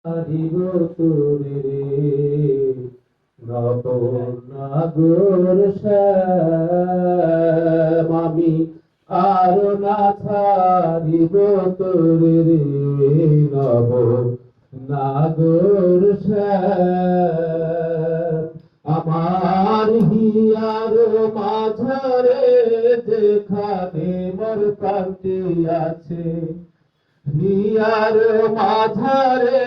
হারিব তোরে রে নব নাগর শ্যাম আমি আর না ছাড়িব তোরে রে নব নাগর শ্যাম আমার হিয়ার মাঝারে যেখানে মোর প্রান্তি আছে হিয়ার মাঝারে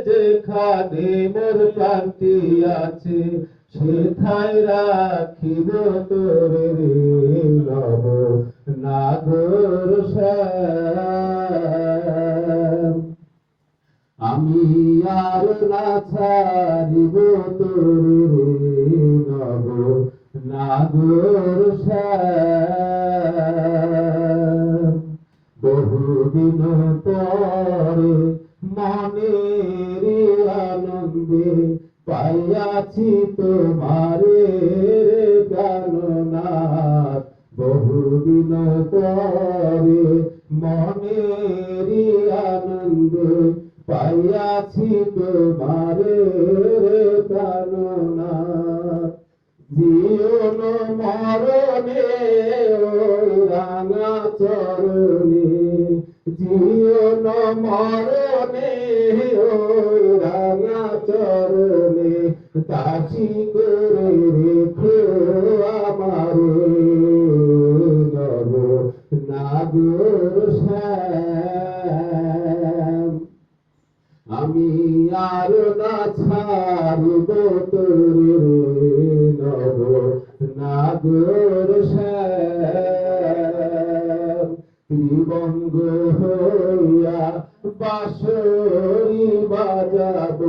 যেখানে মোর প্রান্তি আছে সেথায় রাখিব তোরে রে নব নাগর শ্যাম আমি আর না ছাড়িব তোরে রে নব নাগর শ্যাম বহুদিন পরে মনের আনন্দে পাইয়াছি তোমারে প্রাণনাথ বহুদিন পরে মনের আনন্দে পাইয়াছি তোমারে প্রাণনাথ জীবন মরণে ওই রাঙা চরণে জীবন মরণে ওই রাঙা চরণে দাসী করে রেখো আমারে নব নাগর শ্যাম আমি আর না ছাড়িব তোরে নব নাগর শ্যাম ত্রিবঙ্গ হইয়া বাঁশরি বাজাব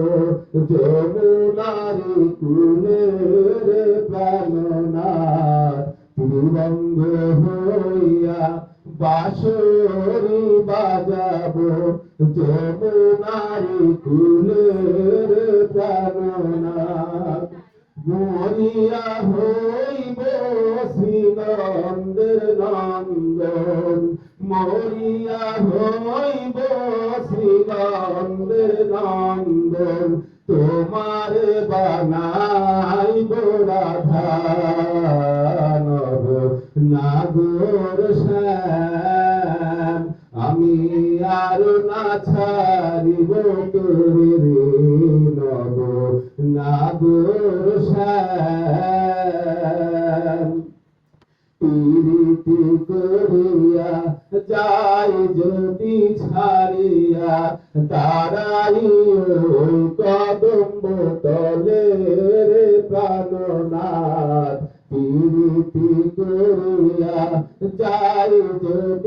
যমুনার কুলের প্রাণনাথ ত্রিবঙ্গ হইয়া বাঁশরি বাজাব যমুনার কুলের প্রাণনাথ মরিয়া হইব শ্রীনন্দের নন্দন মরিয়া হইব শ্রীনন্দের নন্দন তোমার বানাইব রাধা নব নাগর শ্যাম আমি আর না ছাড়িব তোরে রে নব নাগর শ্যাম প্রীতি করিয়া যাই যদি ছাড়িয়া তারাই ওই কদম্ব তলে রে প্রাণনাথ প্রীতি করিয়া যাই যদি